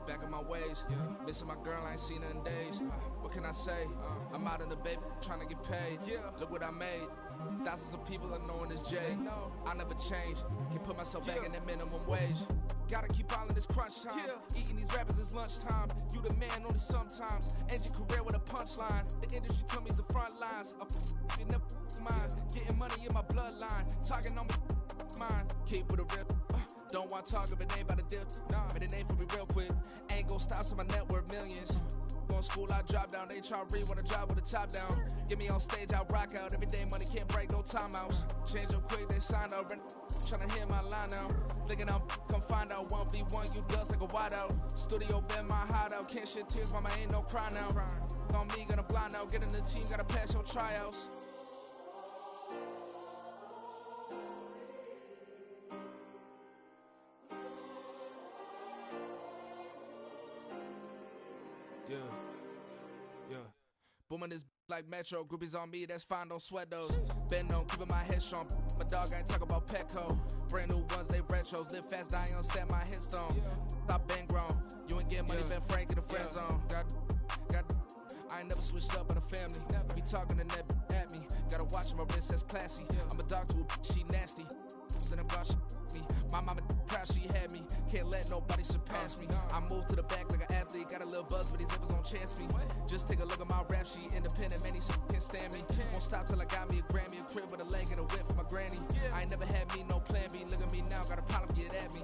back in my ways. Missing my girl, I ain't seen her in days. What can I say? I'm out in the baby, trying to get paid. Look what I made. Thousands of people are knowing this Jay. I never change. Can put myself back in the minimum wage. Gotta keep all in this crunch time. Eating these rappers is lunchtime. You the man only sometimes. End your career with a punchline. The industry told me it's the front lines. In the mind. Getting money in my bloodline. Talking on me mine. Keep with a real. Don't want to talk if it ain't about a deal. But it ain't for me real quick. Ain't gon' stop till my net worth millions. Going school, I drop down. HRE wanna drive with the top down. Get me on stage, I rock out. Every day money can't break, no timeouts. Change up quick, they sign up. Tryna hear my line now. Thinking I'm come find out 1v1, you dust like a wideout. Studio been my hideout. Can't shed tears, mama ain't no cry now. On me, gonna blind out. Get in the team, gotta pass your tryouts. Yeah. Booming this like Metro. Groupies on me, that's fine, don't sweat those. Been on, keeping my head strong. My dog ain't talk about Petco. Brand new ones, they retros. Live fast, die on, stand my headstone. Stop been grown. You ain't get money, been frank in the friend zone. Got. I ain't never switched up on the family. Be talking to that at me. Gotta watch my wrist, that's classy. I'm a dog to a she nasty. Then about she me. My mama proud she had me. Can't let nobody surpass me. I moved to the back like an athlete. Got a little buzz, but these zippers don't chance me. Just take a look at my rap sheet. Independent, man, these can't stand me. Won't stop till I got me a Grammy, a crib with a leg and a whip for my granny. I ain't never had me no plan B. Look at me now, got a problem, get at me.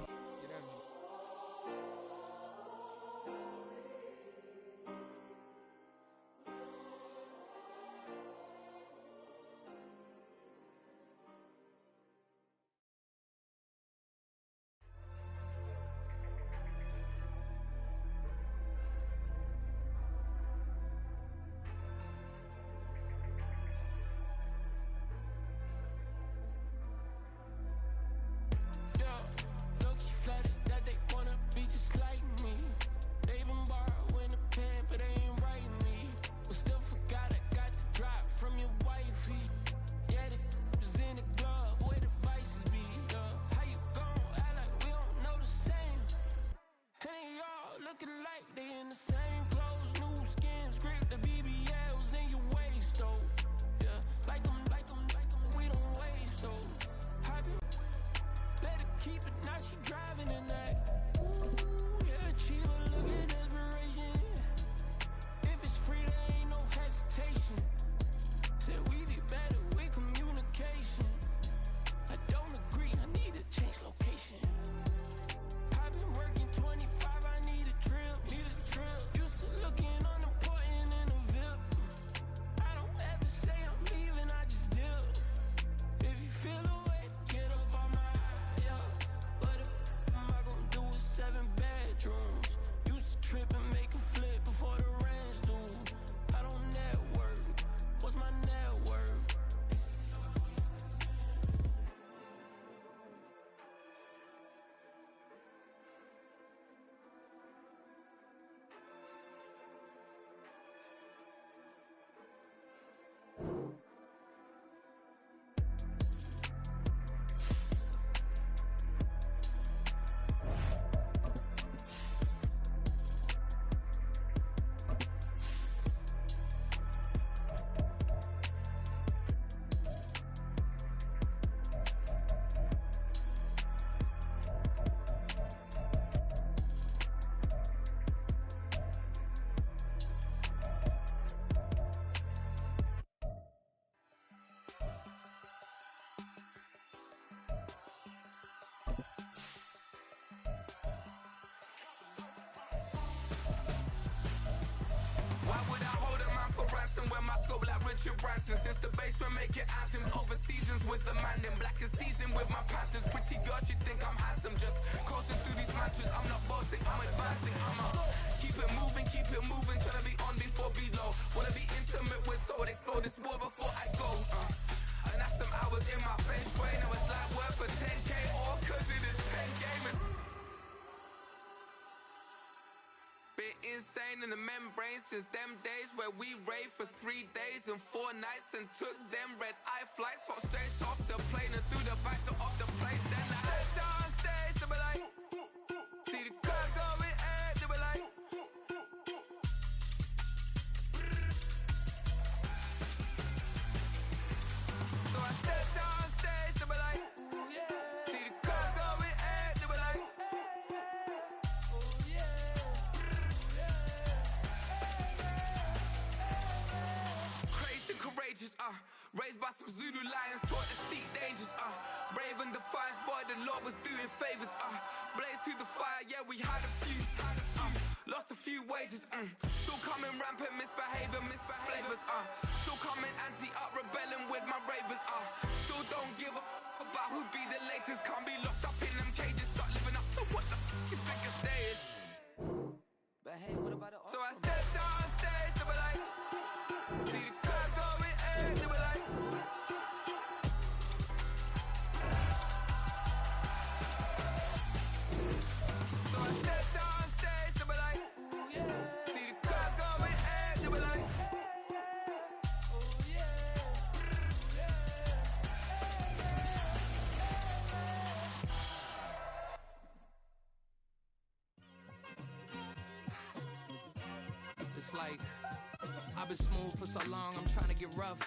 Since the basement making anthems over seasons with the man in black is teasing with my patterns. Pretty girl, she think I'm handsome. Just coasting through these matches. I'm not bossing, I'm advancing. Keep it moving, tryna be on before below. Wanna be intimate with soul, explore this war before I go. And that's some hours in my bench way. Now it's like work for 10K or cause it is 10 gamers. Been insane in the membrane since them days where we raved for 3 days and 4 nights and took them red eye flights. Hot straight off the plane and through the back door of the place. Then I head down stage, they be like, see the car going air, they be like, Raised by some Zulu lions, taught to seek dangers, brave and defiant, boy, the Lord was doing favors, blaze through the fire, yeah, we had a few, lost a few wages, still coming rampant, misbehaving, flavors, still coming anti-up, rebelling with my ravens, still don't give a about who'd be the latest, can't be locked up in them cages, start living up to what the you think a day is. But hey, what about the so I stepped on stage, they were like, see the crowd going in, they were like, so I stepped on stage, they were like, ooh yeah, see the crowd going in, they were like, ooh yeah, It's like, I've been smooth for so long, I'm trying to get rough.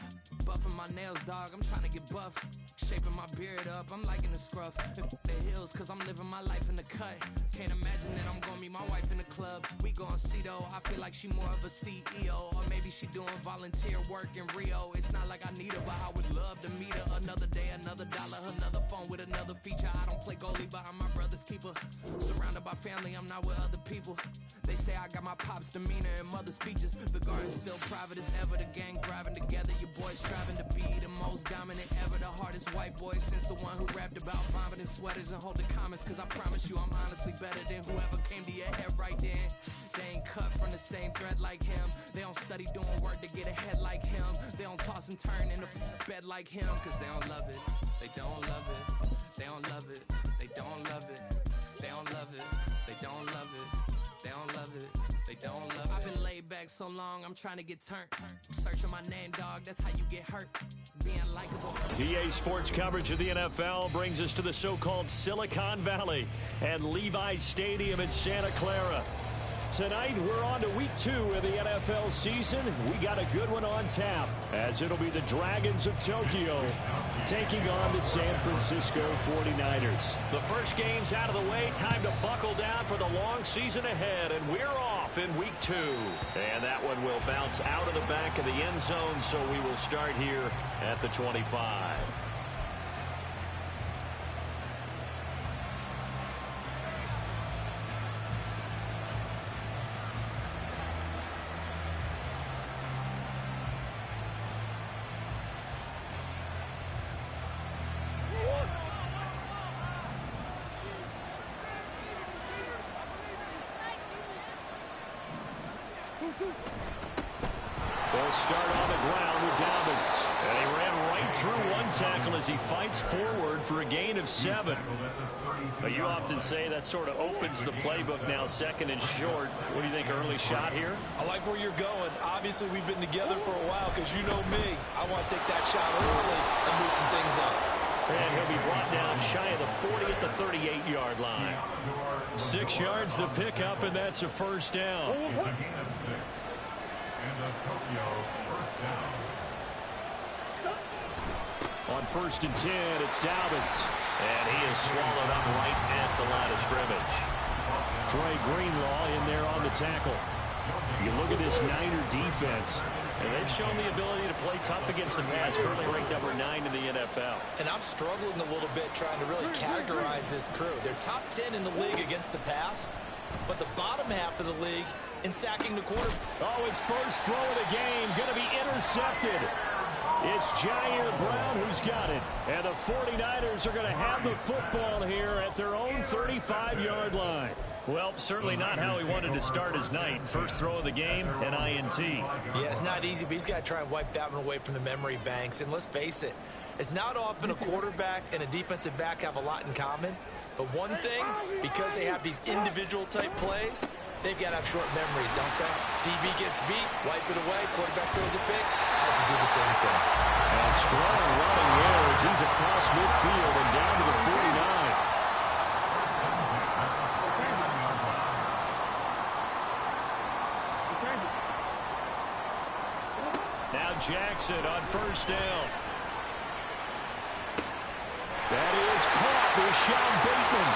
Buffing my nails, dog, I'm trying to get buff. Shaping my beard up, I'm liking the scruff. The hills, cause I'm living my life in the cut. Can't imagine that I'm gonna meet my wife in the club. We gon' see though, I feel like she more of a CEO. Or maybe she doing volunteer work in Rio. It's not like I need her, but I would love to meet her. Another day, another dollar, another phone with another feature. I don't play goalie, but I'm my brother's keeper. Surrounded by family, I'm not with other people. They say I got my pop's demeanor and mother's features. The garden's still private as ever. The gang driving together. Your boys striving to be the most dominant ever. The hardest white boy since the one who rapped about vomiting sweaters and holding comments. Cause I promise you I'm honestly better than whoever came to your head right then. They ain't cut from the same thread like him. They don't study doing work to get ahead like him. They don't toss and turn in the bed like him. Cause they don't love it. They don't love it. They don't love it. They don't love it. They don't love it. They don't love it. They don't love it, they don't love it. I've been laid back so long, I'm trying to get turned. Searching my name, dog, that's how you get hurt. Being likable. EA Sports coverage of the NFL brings us to the so-called Silicon Valley and Levi's Stadium in Santa Clara. Tonight, we're on to week 2 of the NFL season. We got a good one on tap, as it'll be the Dragons of Tokyo taking on the San Francisco 49ers. The first game's out of the way. Time to buckle down for the long season ahead, and we're off in week 2. And that one will bounce out of the back of the end zone, so we will start here at the 25. They'll start on the ground with Dobbins. And he ran right through one tackle as he fights forward for a gain of 7. But you often say that sort of opens the playbook now, second and short. What do you think, early shot here? I like where you're going. Obviously, we've been together for a while because you know me. I want to take that shot early and loosen things up. And he'll be brought down shy of the 40 at the 38-yard line. 6 yards the pickup, and that's a first down. On 1st and 10, it's Dobbins. And he is swallowed up right at the line of scrimmage. Trey Greenlaw in there on the tackle. You look at this Niner defense, and they've shown the ability to play tough against the pass, currently ranked number 9 in the NFL. And I'm struggling a little bit trying to really categorize this crew. They're top 10 in the league against the pass, but the bottom half of the league in sacking the quarterback. Oh, his first throw of the game going to be intercepted. It's Jair Brown who's got it. And the 49ers are going to have the football here at their own 35-yard line. Well, certainly not how he wanted to start his night. First throw of the game, an INT. Yeah, it's not easy, but he's got to try and wipe that one away from the memory banks. And let's face it, it's not often a quarterback and a defensive back have a lot in common. But one thing, because they have these individual type plays, they've got to have short memories, don't they? DB gets beat, wipe it away, quarterback throws a pick, has to do the same thing. And strong running there as he's across midfield and down to the 49. Now Jackson on first down. That is caught with Sean Bateman.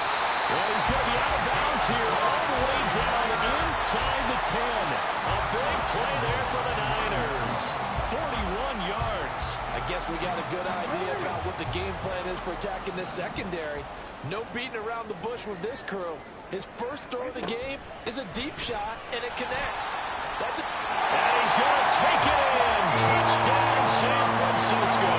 And he's going to be out of bounds here all the way down inside the 10. A big play there for the Niners. 41 yards. I I guess we got a good idea about what the game plan is for attacking this secondary. No beating around the bush with this crew. His first throw of the game is a deep shot, and it connects. That's it. And he's going to take it in. Touchdown, San Francisco.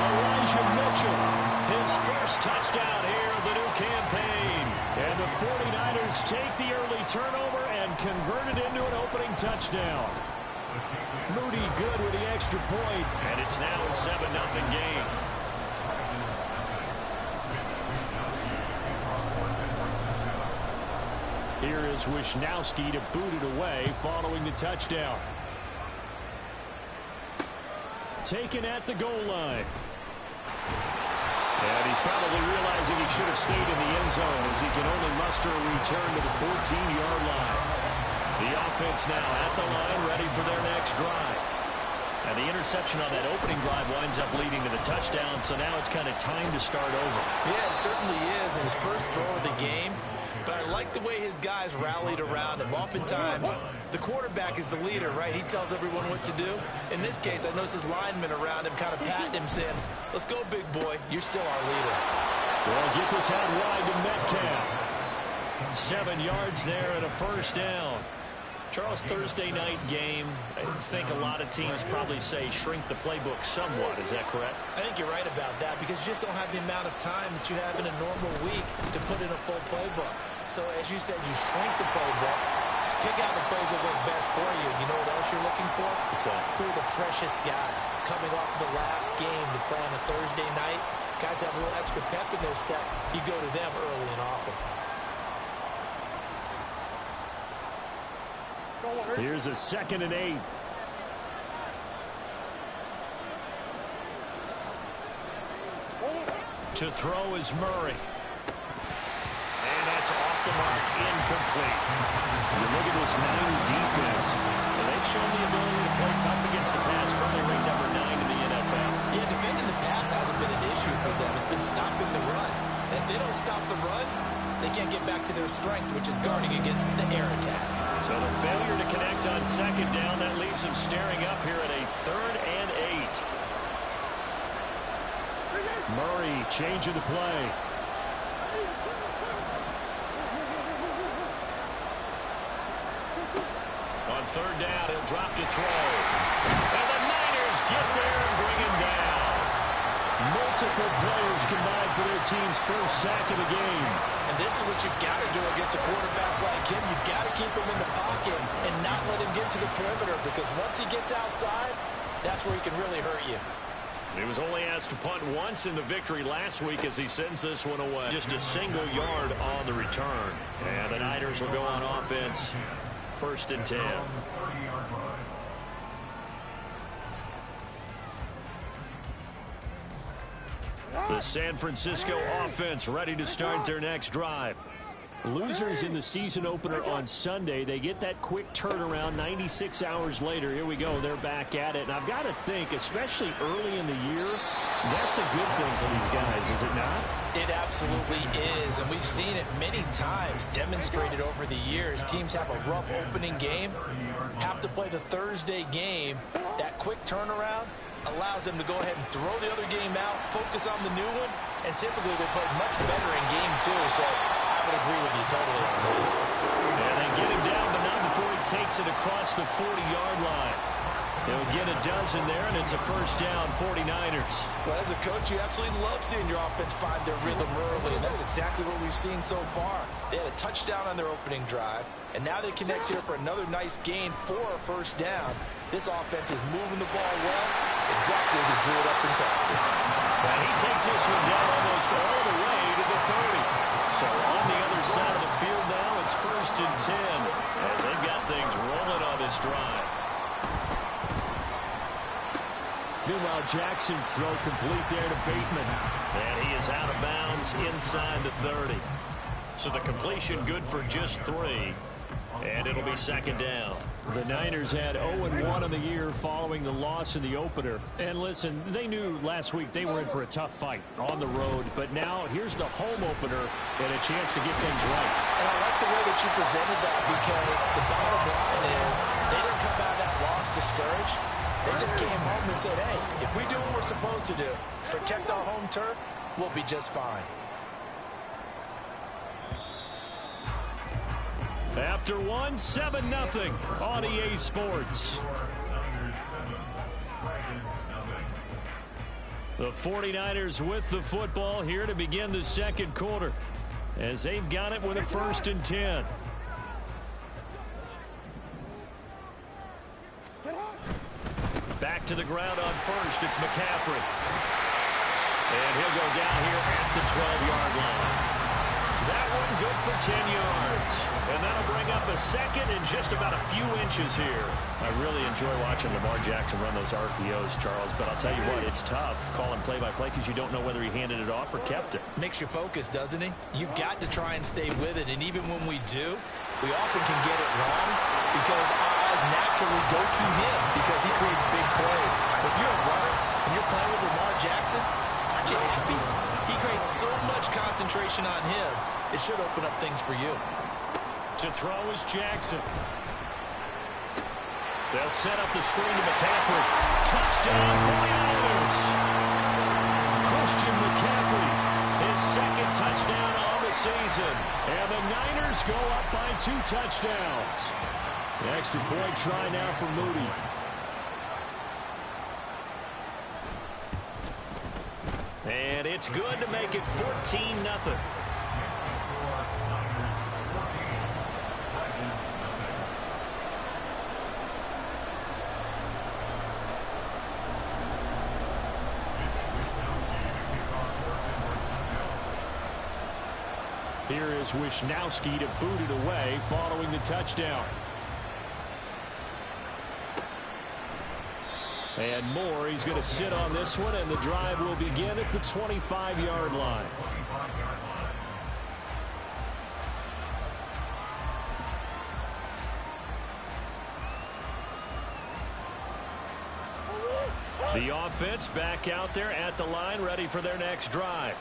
Elijah Mitchell, his first touchdown here of the new campaign. And the 49ers take the early turnover and convert it into an opening touchdown. Moody good with the extra point, and it's now a 7-0 game. Here is Wisnowski to boot it away following the touchdown. Taken at the goal line. And he's probably realizing he should have stayed in the end zone as he can only muster a return to the 14-yard line. The offense now at the line, ready for their next drive. And the interception on that opening drive winds up leading to the touchdown, so now it's kind of time to start over. Yeah, it certainly is in his first throw of the game. But I like the way his guys rallied around him. Oftentimes, the quarterback is the leader, right? He tells everyone what to do. In this case, I noticed his linemen around him kind of patting him, saying, let's go, big boy. You're still our leader. Well, get this out wide to Metcalf. 7 yards there and a first down. Charles, Thursday night game, I think a lot of teams probably say shrink the playbook somewhat. Is that correct? I think you're right about that because you just don't have the amount of time that you have in a normal week to put in a full playbook. So, as you said, you shrink the playbook, pick out the plays that work best for you. You know what else you're looking for? What's that? Who are the freshest guys coming off the last game to play on a Thursday night? Guys have a little extra pep in their step. You go to them early and often. Here's a 2nd and 8. To throw is Murray. And that's off the mark, incomplete. You look at this Niner defense. They've shown the ability to play tough against the pass, currently ranked number 9 in the NFL. Yeah, defending the pass hasn't been an issue for them. It's been stopping the run. And if they don't stop the run, they can't get back to their strength, which is guarding against the air attack. So the failure to connect on 2nd down, that leaves them staring up here at a 3rd and 8. Murray changing the play. On 3rd down, he'll drop to throw. And the Niners get there and bring him down. Multiple players combined for their team's first sack of the game. And this is what you've got to do against a quarterback like him. You've got to keep him in the pocket and not let him get to the perimeter because once he gets outside, that's where he can really hurt you. He was only asked to punt once in the victory last week as he sends this one away. Just a single yard on the return. And the Niners will go on offense. 1st and 10. The San Francisco offense ready to start their next drive. Losers in the season opener on Sunday. They get that quick turnaround 96 hours later. Here we go. They're back at it. And I've got to think, especially early in the year, that's a good thing for these guys, is it not? It absolutely is. And we've seen it many times demonstrated over the years. Teams have a rough opening game, have to play the Thursday game. That quick turnaround allows them to go ahead and throw the other game out, focus on the new one, and typically they play much better in game 2. So I would agree with you totally on that. And they get him down, but not before he takes it across the 40-yard line. They'll get a dozen there, and it's a first down, 49ers. Well, as a coach, you absolutely love seeing your offense find their rhythm early, and that's exactly what we've seen so far. They had a touchdown on their opening drive, and now they connect here for another nice gain for a first down. This offense is moving the ball well, exactly as he drew it up in practice. And he takes this one down almost all the way to the 30. So on the other side of the field now, it's 1st and 10 as they've got things rolling on this drive. Meanwhile, Jackson's throw complete there to Bateman. And he is out of bounds inside the 30. So the completion good for just 3. And it'll be 2nd down. The Niners had 0-1 on the year following the loss in the opener. And listen, they knew last week they were in for a tough fight on the road. But now here's the home opener and a chance to get things right. And I like the way that you represented that because the bottom line is they didn't come out of that loss discouraged. They just came home and said, hey, if we do what we're supposed to do, protect our home turf, we'll be just fine. After one, 7-0 on EA Sports. The 49ers with the football here to begin the second quarter as they've got it with a 1st and 10. Back to the ground on first. It's McCaffrey. And he'll go down here at the 12-yard line. That one good for 10 yards. And that'll bring up a second and just about a few inches here. I really enjoy watching Lamar Jackson run those RPOs, Charles, but I'll tell you what, it's tough calling play-by-play because you don't know whether he handed it off or kept it. Makes you focus, doesn't he? You've got to try and stay with it, and even when we do, we often can get it wrong because our eyes naturally go to him because he creates big plays. But if you're a runner and you're playing with Lamar Jackson, aren't you happy? He creates so much concentration on him, it should open up things for you. To throw is Jackson. They'll set up the screen to McCaffrey. Touchdown 49ers. Christian McCaffrey, his second touchdown on the season. And the Niners go up by 2 touchdowns. The extra point try now for Moody. And it's good to make it 14-0. Here is Wisnowski to boot it away following the touchdown. And Moore, he's going to sit on this one, and the drive will begin at the 25-yard line. The offense back out there at the line, ready for their next drive.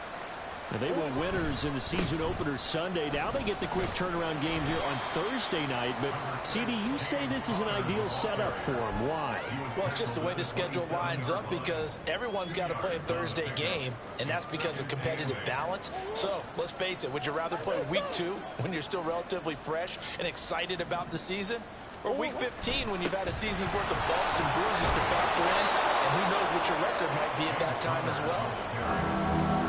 And they were winners in the season opener Sunday. Now they get the quick turnaround game here on Thursday night. But, CD, you say this is an ideal setup for them. Why? Well, it's just the way the schedule lines up because everyone's got to play a Thursday game, and that's because of competitive balance. So, let's face it, would you rather play week 2 when you're still relatively fresh and excited about the season? Or week 15 when you've had a season's worth of bumps and bruises to factor in, and who knows what your record might be at that time as well?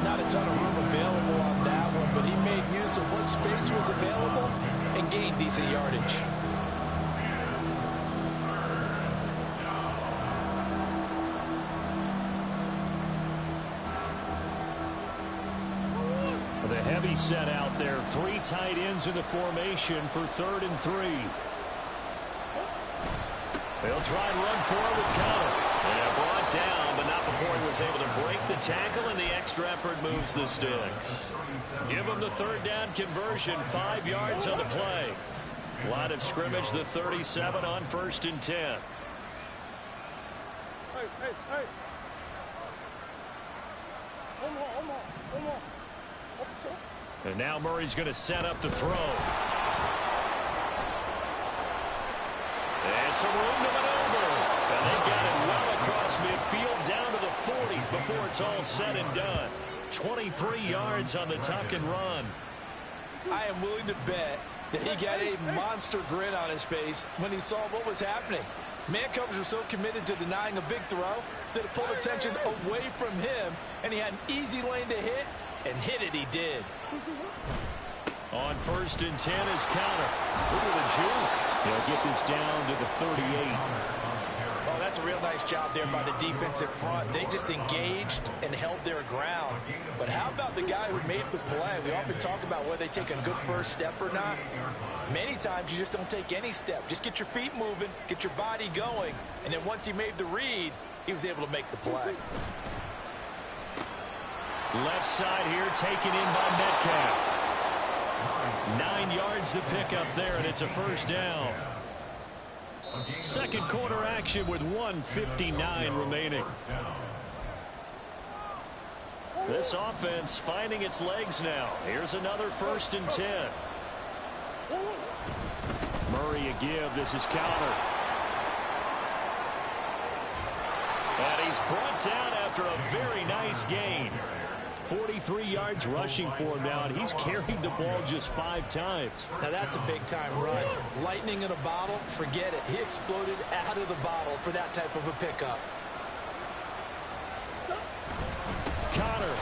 Not a ton of room available on that one, but he made use of what space was available and gained decent yardage. The heavy set out there. 3 tight ends in the formation for 3rd and 3. They'll try and run forward with Conner. And brought down, but not before he was able to break the tackle, and the extra effort moves the sticks. Give him the 3rd down conversion, 5 yards on the play. Line of scrimmage, the 37 on 1st and 10. And now Murray's going to set up the throw. And some room to maneuver. And they've got it well across midfield down to the 40 before it's all said and done. 23 yards on the tuck and run. I am willing to bet that he got a monster grin on his face when he saw what was happening. Man coverage was so committed to denying a big throw that it pulled attention away from him, and he had an easy lane to hit, and hit it he did. On 1st and 10 is Conner. Look at the juke. He'll get this down to the 38. Oh, that's a real nice job there by the defensive front. They just engaged and held their ground. But how about the guy who made the play? We often talk about whether they take a good first step or not. Many times you just don't take any step. Just get your feet moving, get your body going, and then once he made the read, he was able to make the play. Left side here taken in by Metcalf. 9 yards to pick up there, and it's a 1st down. Second quarter action with 1:59 remaining. This offense finding its legs now. Here's another 1st and 10. Murray a give. This is Connor. And he's brought down after a very nice gain. 43 yards rushing for him now, and he's carried the ball just 5 times. Now that's a big-time run. Lightning in a bottle, forget it. He exploded out of the bottle for that type of a pickup. Connor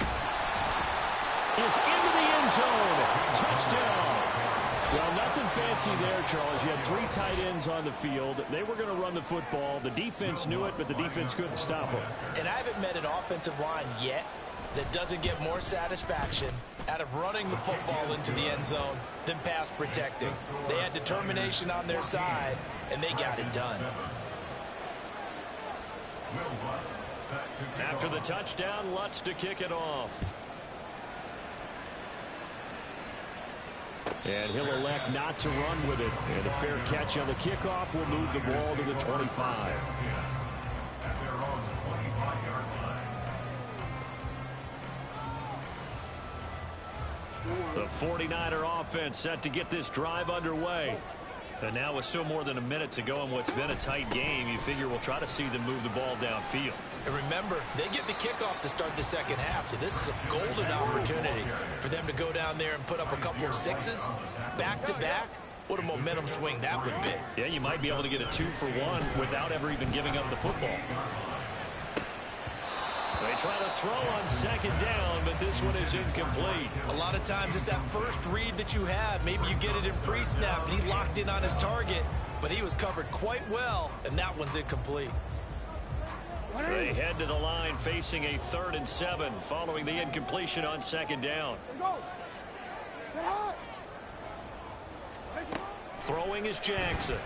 is into the end zone. Touchdown. Well, nothing fancy there, Charles. You had 3 tight ends on the field. They were going to run the football. The defense knew it, but the defense couldn't stop them. And I haven't met an offensive line yet that doesn't get more satisfaction out of running the football into the end zone than pass protecting. They had determination on their side, and they got it done. After the touchdown, Lutz to kick it off. And he'll elect not to run with it. And a fair catch on the kickoff will move the ball to the 25. The 49er offense set to get this drive underway. And now with still more than a minute to go in what's been a tight game, you figure we'll try to see them move the ball downfield. And remember, they get the kickoff to start the second half, so this is a golden opportunity for them to go down there and put up a couple of 6s back-to-back. What a momentum swing that would be. Yeah, you might be able to get a 2-for-1 without ever even giving up the football. They try to throw on second down, but this one is incomplete. A lot of times it's that first read that you have. Maybe you get it in pre-snap, and he locked in on his target, but he was covered quite well, and that one's incomplete. They head to the line facing a 3rd and 7 following the incompletion on second down. Throwing is Jackson.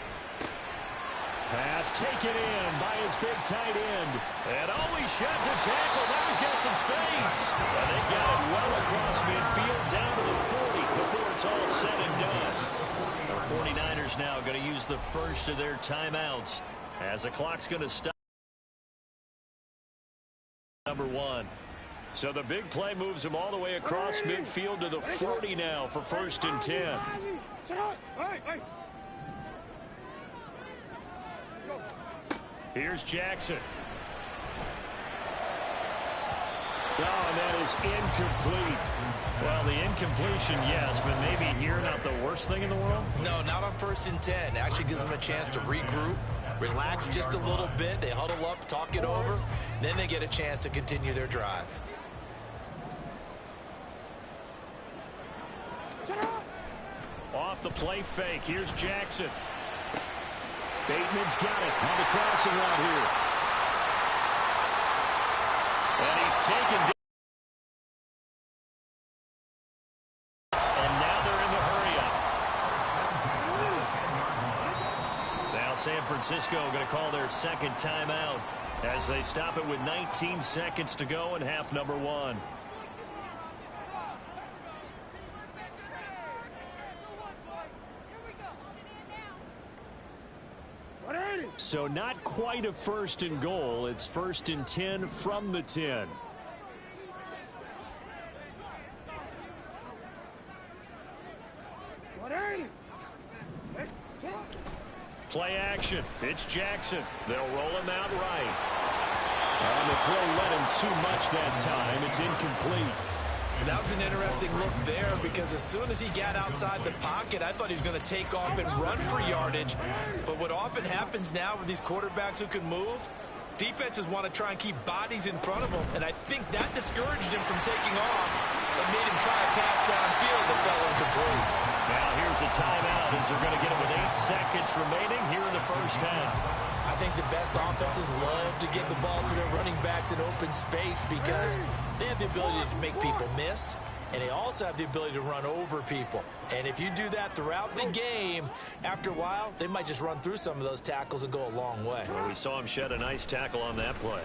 Pass taken in by his big tight end. And always shot to tackle. Now he's got some space. And they got it well across midfield down to the 40 before it's all said and done. The 49ers now going to use the first of their timeouts as the clock's going to stop. Number 1. So the big play moves him all the way across midfield to the 40 now for 1st and 10. Here's Jackson. Oh, and that is incomplete. Well, the incompletion, yes, but maybe here not the worst thing in the world? No, not on 1st and 10. Actually gives them a chance to regroup, relax just a little bit. They huddle up, talk it over, then they get a chance to continue their drive. Off the play fake. Here's Jackson. Bateman's got it on the crossing route here. And he's taken down. And now they're in the hurry up. Now San Francisco going to call their second timeout as they stop it with 19 seconds to go in half number 1. So not quite a 1st and goal. It's 1st and 10 from the 10. Play action. It's Jackson. They'll roll him out right. And the throw led him too much that time. It's incomplete. That was an interesting look there because as soon as he got outside the pocket, I thought he was going to take off and run for yardage. But what often happens now with these quarterbacks who can move, defenses want to try and keep bodies in front of them. And I think that discouraged him from taking off and made him try a pass downfield that fell incomplete. Now here's a timeout as they're going to get it with 8 seconds remaining here in the first half. I think the best offenses love to get the ball to their running backs in open space because they have the ability to make people miss, and they also have the ability to run over people. And if you do that throughout the game, after a while, they might just run through some of those tackles and go a long way. Well, we saw him shed a nice tackle on that play.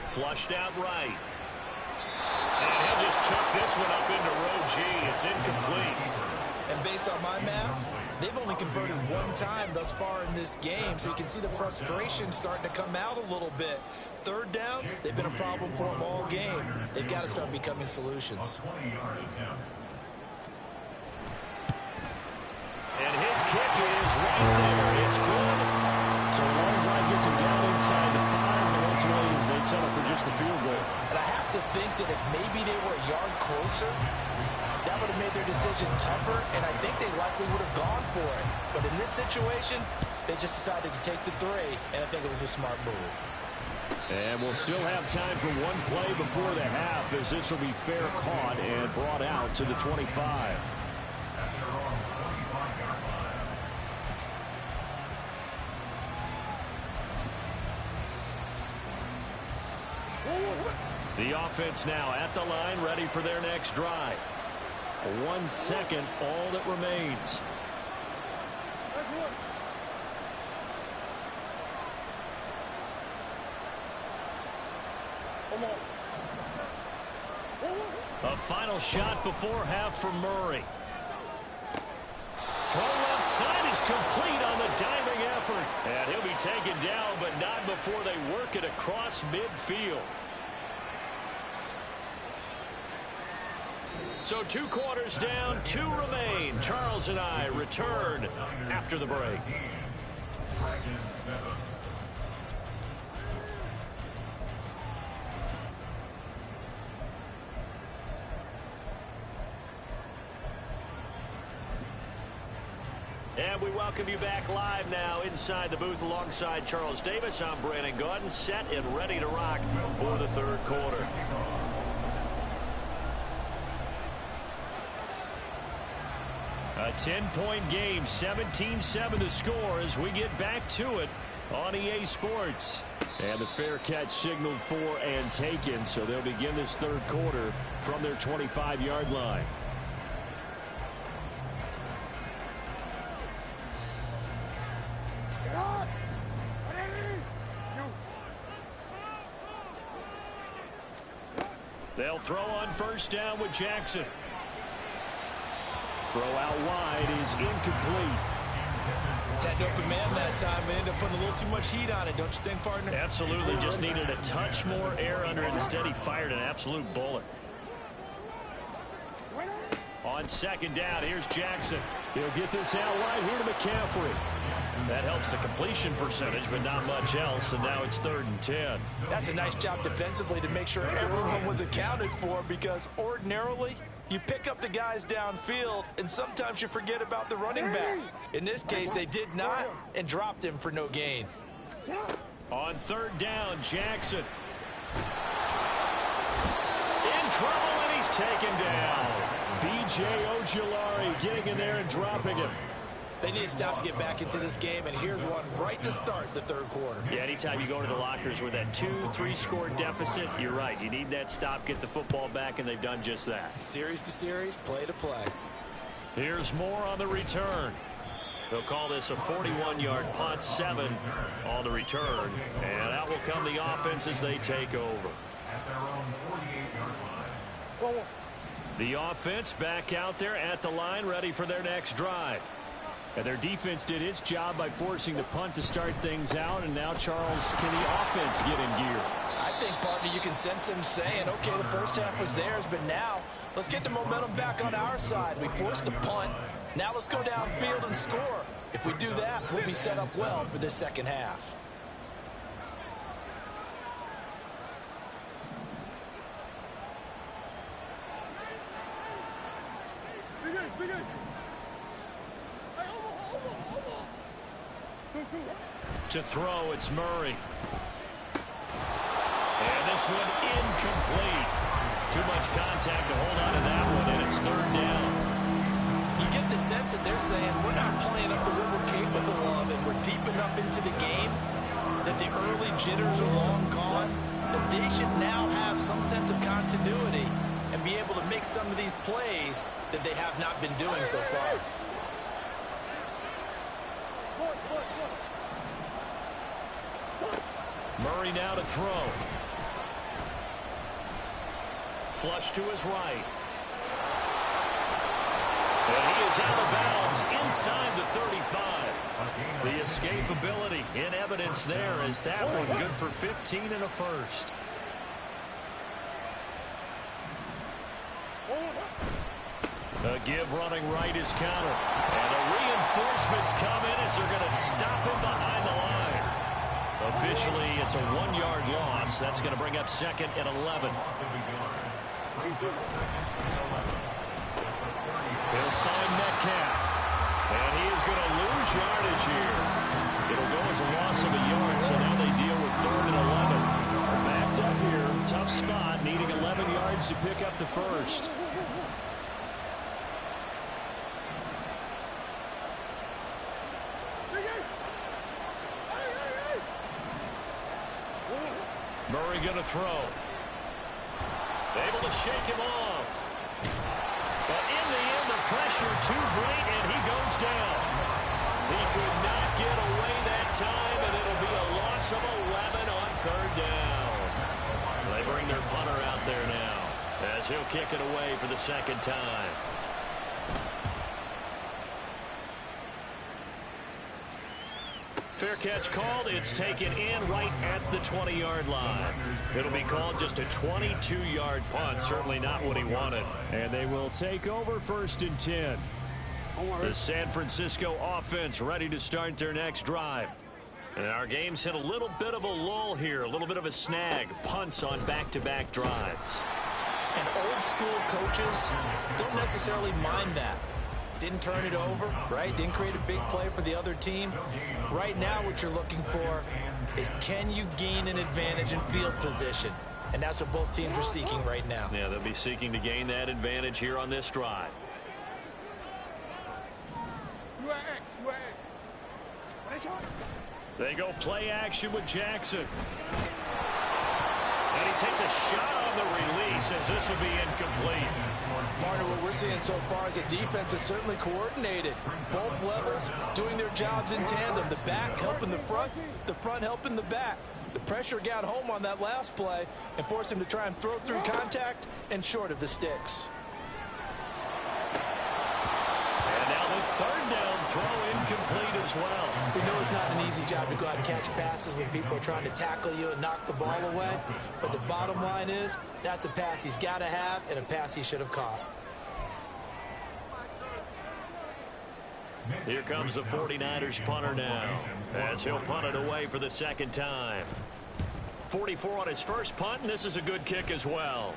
Flushed out right. And he'll just chuck this one up into row G. It's incomplete. And based on my math, they've only converted 1 time thus far in this game, so you can see the frustration starting to come out a little bit. 3rd downs, they've been a problem for them all game. They've got to start becoming solutions. And his kick is right there. It's good. So a long drive gets him down inside the 5, but ultimately they settle for just the field goal. And I have to think that if maybe they were a yard closer, that would have made their decision tougher, and I think they likely would have gone for it. But in this situation, they just decided to take the 3, and I think it was a smart move. And we'll still have time for one play before the half, as this will be fair caught and brought out to the 25. The offense now at the line, ready for their next drive. 1 second, all that remains. A final shot before half for Murray. Throw left side is complete on the diving effort. And he'll be taken down, but not before they work it across midfield. So 2 quarters down, 2 remain. Charles and I return after the break. And we welcome you back live now inside the booth alongside Charles Davis. I'm Brandon Gaudin, set and ready to rock for the 3rd quarter. A 10-point game, 17-7 the score as we get back to it on EA Sports. And the fair catch signaled for and taken, so they'll begin this 3rd quarter from their 25-yard line. They'll throw on 1st down with Jackson. Throw out wide is incomplete. Had an open man that time and ended up putting a little too much heat on it, don't you think, partner? Absolutely, just needed a touch more air under it. Instead, he fired an absolute bullet. On 2nd down, here's Jackson. He'll get this out wide here to McCaffrey. That helps the completion percentage, but not much else, and now it's 3rd and 10. That's a nice job defensively to make sure everyone was accounted for, because ordinarily you pick up the guys downfield, and sometimes you forget about the running back. In this case, they did not and dropped him for no gain. On 3rd down, Jackson. In trouble, and he's taken down. B.J. Ojulari getting in there and dropping him. They need stops to get back into this game, and here's one right to start the 3rd quarter. Yeah, anytime you go to the lockers with that 2-3 score deficit, you're right. You need that stop, get the football back, and they've done just that. Series to series, play to play. Here's more on the return. They'll call this a 41-yard punt, 7 on the return. And out will come the offense as they take over. The offense back out there at the line, ready for their next drive. And their defense did its job by forcing the punt to start things out. And now, Charles, can the offense get in gear? I think, partner, you can sense them saying, okay, the first half was theirs, but now let's get the momentum back on our side. We forced a punt. Now let's go downfield and score. If we do that, we'll be set up well for this 2nd half. To throw, it's Murray. And this one incomplete. Too much contact to hold on to that one, and it's 3rd down. You get the sense that they're saying we're not playing up to what we're capable of, and we're deep enough into the game that the early jitters are long gone, that they should now have some sense of continuity and be able to make some of these plays that they have not been doing so far. Murray now to throw. Flush to his right. And he is out of bounds inside the 35. The escapability in evidence there as that one good for 15 and a first. A give running right is counter. And a reinforcement movements come in as they're going to stop him behind the line. Officially, it's a 1-yard loss. That's going to bring up second and 11. He'll find Metcalf. And he is going to lose yardage here. It'll go as a loss of a yard, so now they deal with 3rd and 11. Backed up here. Tough spot, needing 11 yards to pick up the first. Murray going to throw. Able to shake him off. But in the end, the pressure too great, and he goes down. He could not get away that time, and it'll be a loss of 11 on 3rd down. They bring their punter out there now as he'll kick it away for the 2nd time. Fair catch called. It's taken in right at the 20-yard line. It'll be called just a 22-yard punt. Certainly not what he wanted. And they will take over 1st and 10. The San Francisco offense ready to start their next drive. And our game's hit a little bit of a lull here, a little bit of a snag. Punts on back-to-back drives. And old school coaches don't necessarily mind that. Didn't turn it over, right? Didn't create a big play for the other team. Right now what you're looking for is, can you gain an advantage in field position? And that's what both teams are seeking right now. Yeah, they'll be seeking to gain that advantage here on this drive. They go play action with Jackson. And he takes a shot on the release as this will be incomplete. Partner, what we're seeing so far is a defense that's certainly coordinated. Both levels doing their jobs in tandem. The back helping the front helping the back. The pressure got home on that last play and forced him to try and throw through contact and short of the sticks. And now the 3rd down throw incomplete as well. We know it's not an easy job to go out and catch passes when people are trying to tackle you and knock the ball away. But the bottom line is, that's a pass he's got to have and a pass he should have caught. Here comes the 49ers punter now as he'll punt it away for the 2nd time. 44 on his first punt, and this is a good kick as well.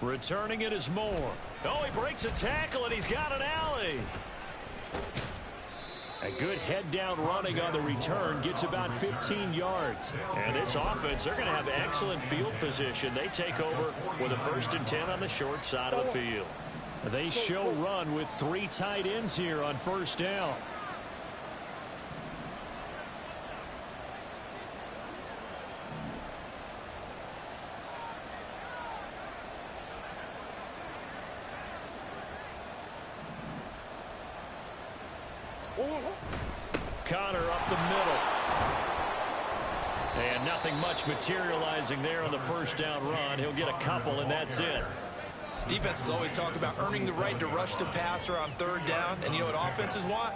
Returning it is Moore. Oh, he breaks a tackle, and he's got an alley. A good head-down running on the return gets about 15 yards. And this offense, they're going to have excellent field position. They take over with a 1st and 10 on the short side of the field. They show run with 3 tight ends here on 1st down. Connor up the middle. And nothing much materializing there on the 1st down run. He'll get a couple, and that's it. Defenses always talk about earning the right to rush the passer on 3rd down. And you know what offenses want?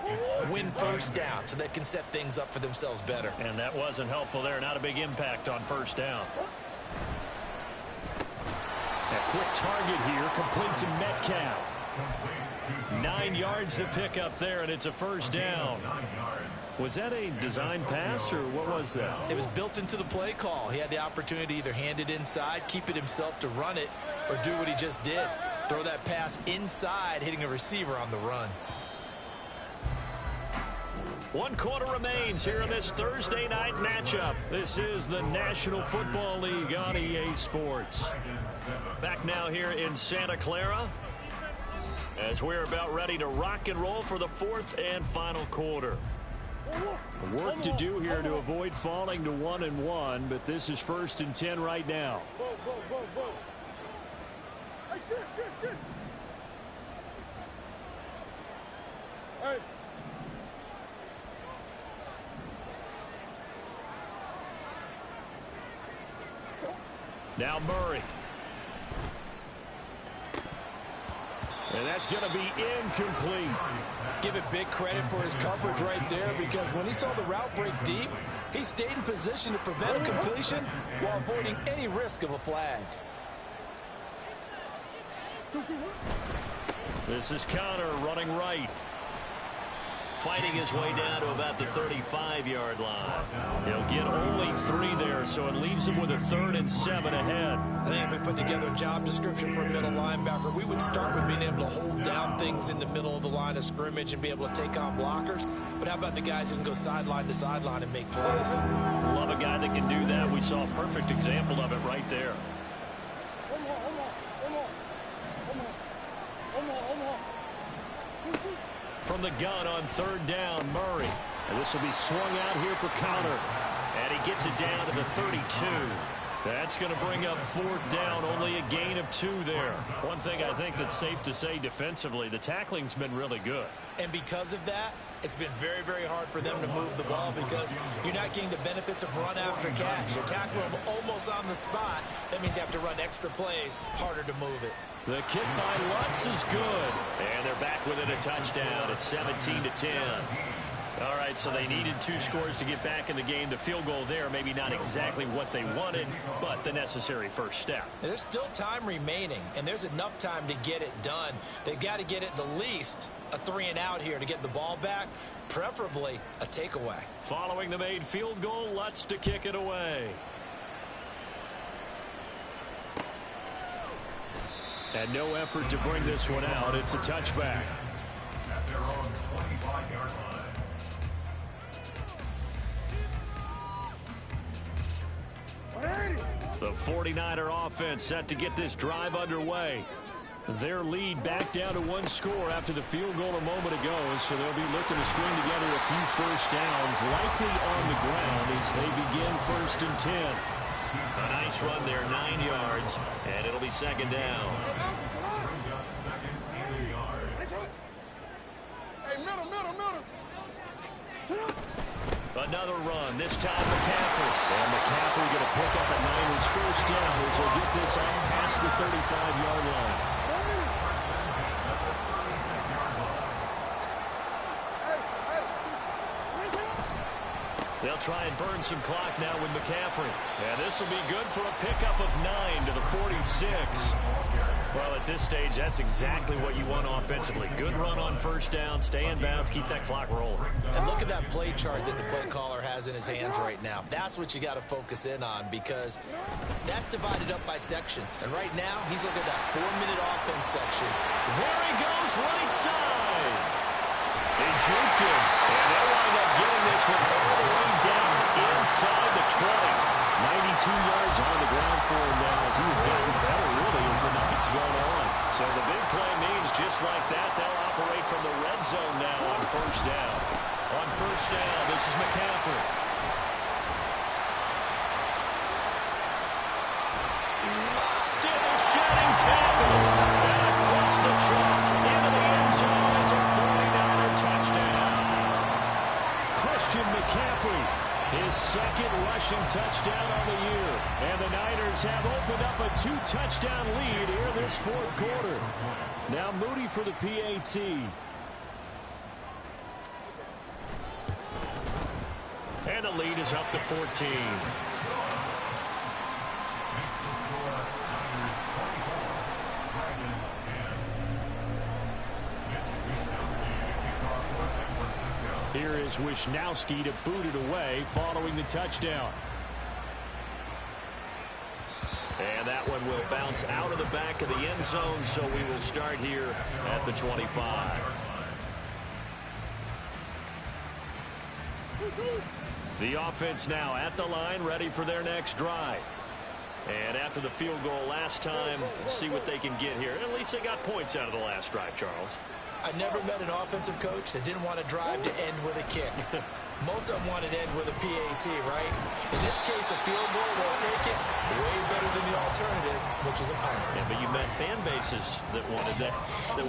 Win 1st down so they can set things up for themselves better. And that wasn't helpful there. Not a big impact on 1st down. A quick target here, complete to Metcalf. 9 yards to pick up there, and it's a 1st down. Was that a design pass, or what was that? It was built into the play call. He had the opportunity to either hand it inside, keep it himself to run it, or do what he just did. Throw that pass inside, hitting a receiver on the run. 1 quarter remains here in this Thursday night matchup. This is the National Football League on EA Sports. Back now here in Santa Clara as we're about ready to rock and roll for the 4th and final quarter. Work to do here to avoid falling to 1-1, but this is 1st and 10 right now. Hey. Now Murray. And that's going to be incomplete. Give it big credit for his coverage right there, because when he saw the route break deep, he stayed in position to prevent a completion while avoiding any risk of a flag. This is Connor running right. fighting his way down to about the 35-yard line. He'll get only 3 there, so it leaves him with a 3rd and 7 ahead. I think if we put together a job description for a middle linebacker, we would start with being able to hold down things in the middle of the line of scrimmage and be able to take on blockers. But how about the guys who can go sideline to sideline and make plays? Love a guy that can do that. We saw a perfect example of it right there. From the gun on 3rd down, Murray. And this will be swung out here for Conner. And he gets it down to the 32. That's going to bring up 4th down, only a gain of 2 there. One thing I think that's safe to say defensively, the tackling's been really good. And because of that, it's been very, very hard for them to move the ball because you're not getting the benefits of run after catch. You're tackling them almost on the spot. That means you have to run extra plays, harder to move it. The kick by Lutz is good. And they're back within a touchdown at 17-10. All right, so they needed 2 scores to get back in the game. The field goal there, maybe not exactly what they wanted, but the necessary first step. There's still time remaining, and there's enough time to get it done. They've got to get it the least a 3-and-out here to get the ball back, preferably a takeaway. Following the made field goal, Lutz to kick it away. And no effort to bring this one out. It's a touchback. At their own 25-yard line. The 49er offense set to get this drive underway. Their lead back down to 1 score after the field goal a moment ago, so they'll be looking to string together a few first downs, likely on the ground as they begin 1st and 10. A nice run there, 9 yards, and it'll be 2nd down. Another run, this time McCaffrey. And McCaffrey going to pick up a Niners first down as he'll get this out past the 35-yard line. They'll try and burn some clock now with McCaffrey. And this will be good for a pickup of 9 to the 46. Well, at this stage, that's exactly what you want offensively. Good run on first down, stay in bounds, keep that clock rolling. And look at that play chart that the play caller has in his hands right now. That's what you got to focus in on because that's divided up by sections. And right now, he's looking at that 4-minute offense section. There he goes, right side. They juked him, and they'll wind up getting this one all the way down inside the 20. 92 yards on the ground for him now as he's gotten better, really, as the night's gone on. So the big play means just like that, they'll operate from the red zone now on first down. On first down, this is McCaffrey. Still shedding tackles. And across the chalk into the end zone. It's a 49er touchdown. Christian McCaffrey, his 2nd rushing touchdown on the year. And the Niners have opened up a 2-touchdown lead here this 4th quarter. Now Moody for the PAT. And the lead is up to 14. Here is Wisnowski to boot it away following the touchdown. And that one will bounce out of the back of the end zone, so we will start here at the 25. The offense now at the line, ready for their next drive. And after the field goal last time, we'll see what they can get here. At least they got points out of the last drive, Charles. I never met an offensive coach that didn't want to drive to end with a kick. Most of them wanted to end with a PAT, right? In this case, a field goal, they'll take it way better than the alternative, which is a punt. Yeah, but you met fan bases that wanted that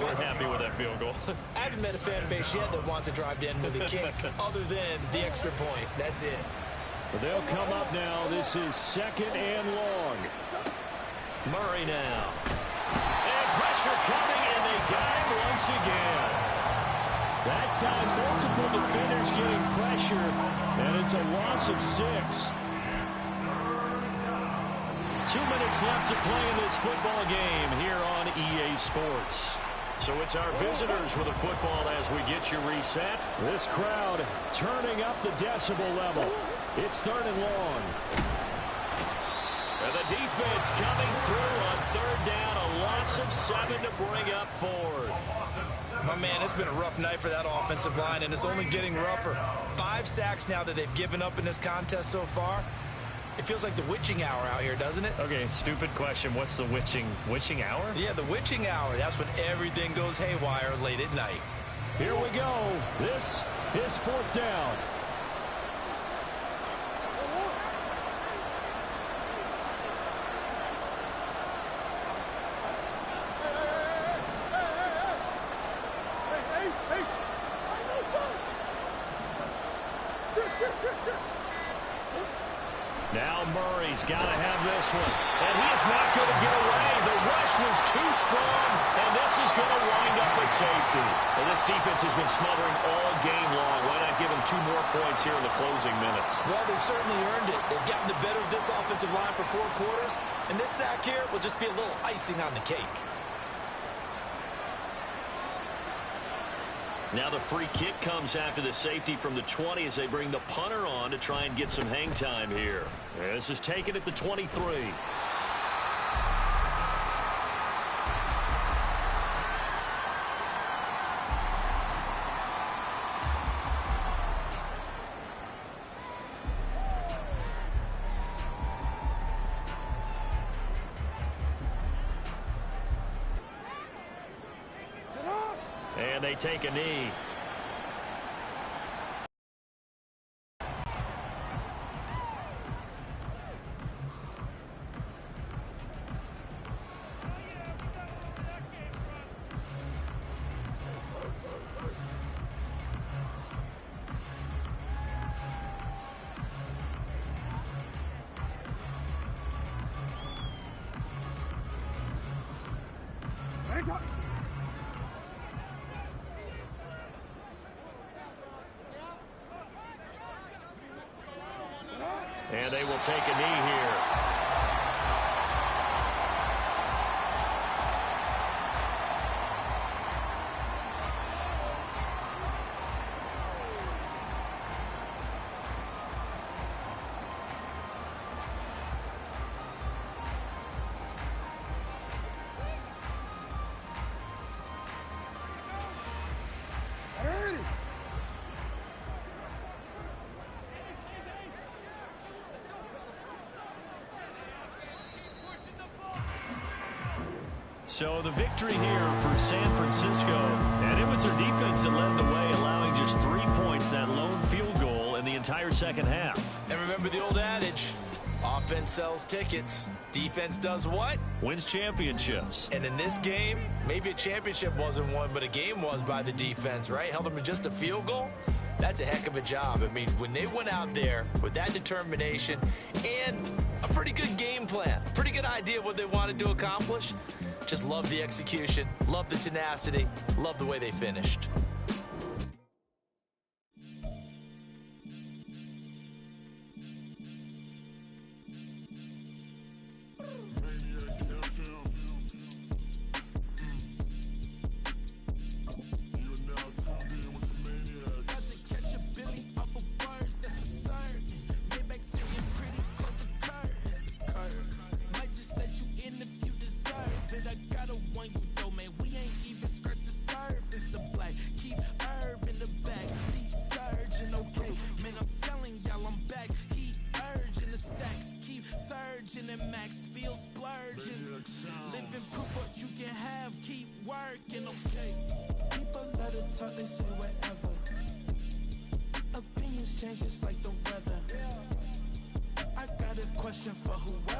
weren't happy with that field goal. I haven't met a fan base yet that wants to drive to end with a kick, other than the extra point. That's it. But they'll come up now. This is 2nd and long. Murray now. And pressure coming, and they got him once again. That time, multiple defenders getting pressure, and it's a loss of 6. 2 minutes left to play in this football game here on EA Sports. So it's our visitors with the football as we get you reset. This crowd turning up the decibel level. It's 3rd and long. And the defense coming through on 3rd down. A loss of 7 to bring up 4th. My man, it's been a rough night for that offensive line, and it's only getting rougher. 5 sacks now that they've given up in this contest so far. It feels like the witching hour out here, doesn't it? Okay, stupid question. What's the witching hour? Yeah, the witching hour. That's when everything goes haywire late at night. Here we go. This is 4th down. Now Murray's got to have this one. And he is not going to get away. The rush was too strong, and this is going to wind up a safety. And this defense has been smothering all game long. Why not give them 2 more points here in the closing minutes? Well, they've certainly earned it. They've gotten the better of this offensive line for 4 quarters, and this sack here will just be a little icing on the cake. Now the free kick comes after the safety from the 20 as they bring the punter on to try and get some hang time here. This is taken at the 23. And they take a knee. And they will take a knee here. So the victory here for San Francisco, and it was their defense that led the way, allowing just 3 points, that lone field goal in the entire second half. And remember the old adage, offense sells tickets, defense does what? Wins championships. And in this game, maybe a championship wasn't won, but a game was by the defense, right? Held them to just a field goal. That's a heck of a job. I mean, when they went out there with that determination and a pretty good game plan, pretty good idea of what they wanted to accomplish, just love the execution, love the tenacity, love the way they finished. And max feel splurging. Living proof what you can have, keep working, okay? People let it talk, they say whatever. Opinions change just like the weather. I got a question for whoever.